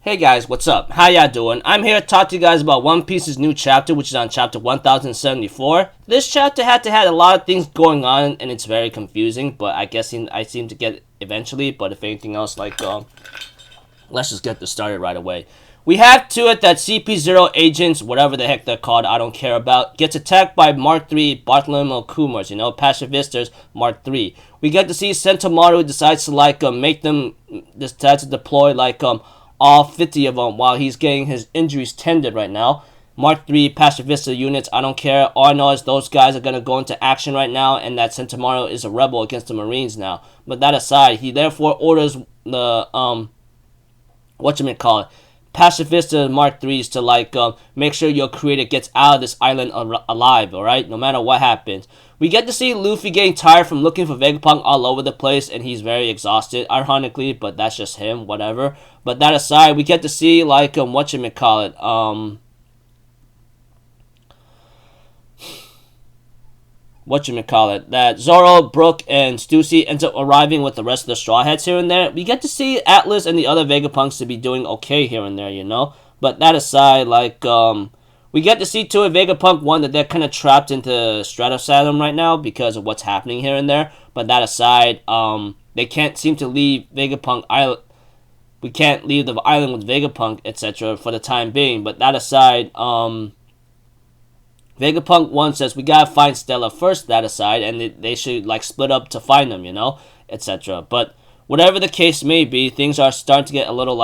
Hey guys, what's up? How y'all doing? I'm here to talk to you guys about One Piece's new chapter, which is on chapter 1074. This chapter had a lot of things going on, and it's very confusing, but I guess I seem to get it eventually. But if anything else, let's just get this started right away. We have to it that CP0 agents, whatever the heck they're called, I don't care about, gets attacked by Mark III Bartholomew Kumars, pacifists Mark III. We get to see Sentomaru decides to make them decides to deploy all 50 of them while he's getting his injuries tended right now. Mark III pacifista units, I don't care. All I know is those guys are going to go into action right now, and that Sentomaru is a rebel against the Marines now. But that aside, he therefore orders the, pacifista Mark IIIs to make sure your creator gets out of this island alive, alright? No matter what happens. We get to see Luffy getting tired from looking for Vegapunk all over the place, and he's very exhausted, ironically, but that's just him, whatever. But that aside, we get to see, that Zoro, Brook, and Stussy ends up arriving with the rest of the Straw Hats here and there. We get to see Atlas and the other Vegapunks to be doing okay here and there, But that aside, we get to see to a Vegapunk 1 that they're kind of trapped into Stratosaturn right now because of what's happening here and there. But that aside, they can't seem to leave Vegapunk Island. We can't leave the island with Vegapunk, etc. for the time being. But that aside, Vegapunk 1 says we gotta find Stella first, that aside, and they should split up to find them, etc. But whatever the case may be, things are starting to get a little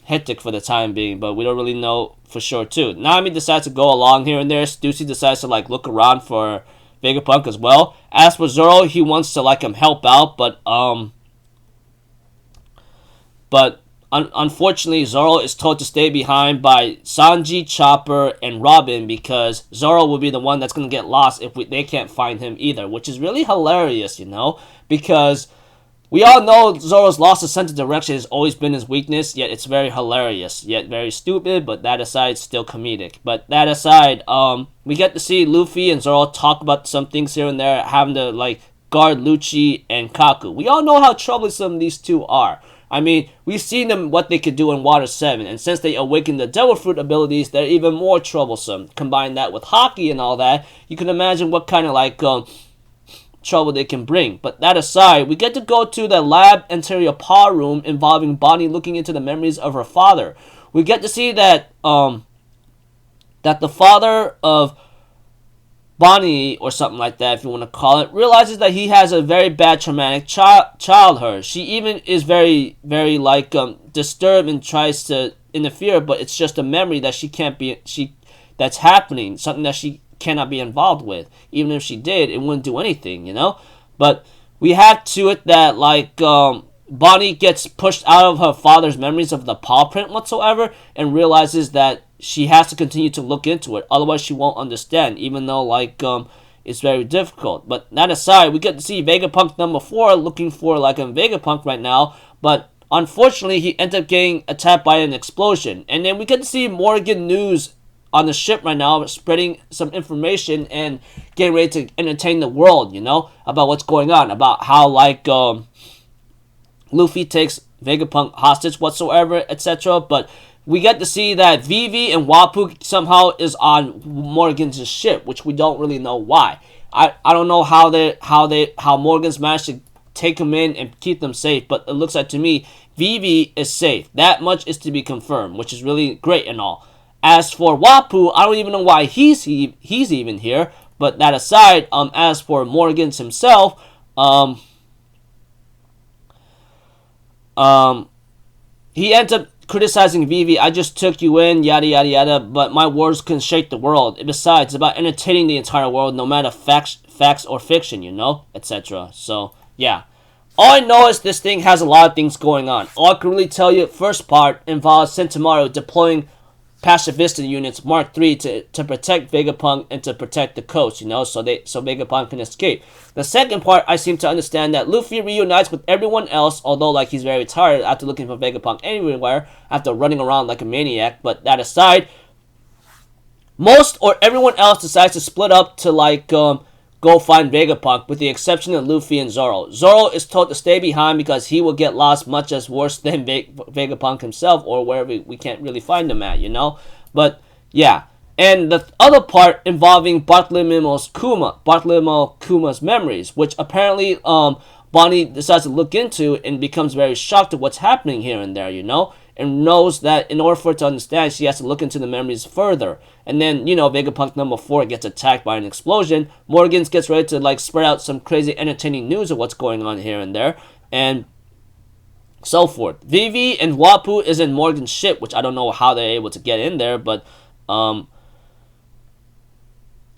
hectic for the time being, but we don't really know for sure too. Nami decides to go along here and there. Stussy decides to look around for Vegapunk as well. As for Zoro, he wants to help out, but unfortunately, Zoro is told to stay behind by Sanji, Chopper, and Robin because Zoro will be the one that's going to get lost if they can't find him either, which is really hilarious, because we all know Zoro's loss of sense of direction has always been his weakness, yet it's very hilarious, yet very stupid, but that aside, still comedic. But that aside, we get to see Luffy and Zoro talk about some things here and there, having to, guard Lucci and Kaku. We all know how troublesome these two are. I mean, we've seen them what they could do in Water 7, and since they awakened the Devil Fruit abilities, they're even more troublesome. Combine that with Haki and all that, you can imagine what kind of, trouble they can bring. But that aside, we get to go to the lab interior power room involving Bonnie looking into the memories of her father. We get to see that, that the father of Bonnie, or something like that, if you want to call it, realizes that he has a very bad traumatic childhood. She even is very, very, disturbed and tries to interfere, but it's just a memory that that's happening, something that she cannot be involved with. Even if she did, it wouldn't do anything, But we have to it that, Bonnie gets pushed out of her father's memories of the paw print whatsoever and realizes that she has to continue to look into it, otherwise she won't understand, even though, it's very difficult. But that aside, we get to see Vegapunk number 4 looking for, a Vegapunk right now, but unfortunately, he ends up getting attacked by an explosion. And then we get to see Morgan News on the ship right now, spreading some information and getting ready to entertain the world, about what's going on, about how, Luffy takes Vegapunk hostage whatsoever, etc. But we get to see that Vivi and Wapuu somehow is on Morgan's ship, which we don't really know why. I don't know how Morgan's managed to take them in and keep them safe, but it looks like to me Vivi is safe. That much is to be confirmed, which is really great and all. As for Wapuu, I don't even know why he's even here. But that aside, as for Morgan's himself, he ends up criticizing Vivi. I just took you in, yada yada yada, but my words can shake the world. Besides, it's about entertaining the entire world, no matter facts or fiction, etc. So, yeah. All I know is this thing has a lot of things going on. All I can really tell you, first part involves Sentomaru deploying pacifista units Mark III to protect Vegapunk and to protect the coast, so Vegapunk can escape. The second part, I seem to understand that Luffy reunites with everyone else, although he's very tired after looking for Vegapunk everywhere, after running around like a maniac. But that aside, most or everyone else decides to split up to go find Vegapunk, with the exception of Luffy and Zoro. Zoro is told to stay behind because he will get lost much as worse than Vegapunk himself, or wherever we can't really find him at, you know? But, yeah. And the other part involving Bartholomew Kuma's memories, which apparently Bonnie decides to look into and becomes very shocked at what's happening here and there, you know? And knows that in order for her to understand, she has to look into the memories further. And then, you know, Vegapunk number 4 gets attacked by an explosion. Morgans gets ready to, like, spread out some crazy entertaining news of what's going on here and there. And so forth. Vivi and Wapu is in Morgan's ship, which I don't know how they're able to get in there, but,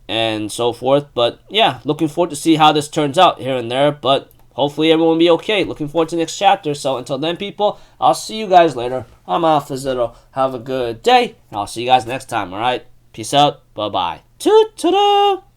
and so forth. But, yeah, looking forward to see how this turns out here and there, but hopefully everyone will be okay. Looking forward to the next chapter. So until then, people, I'll see you guys later. I'm Alpha Zero. Have a good day, and I'll see you guys next time, alright? Peace out. Bye-bye. Toot-toot-toot!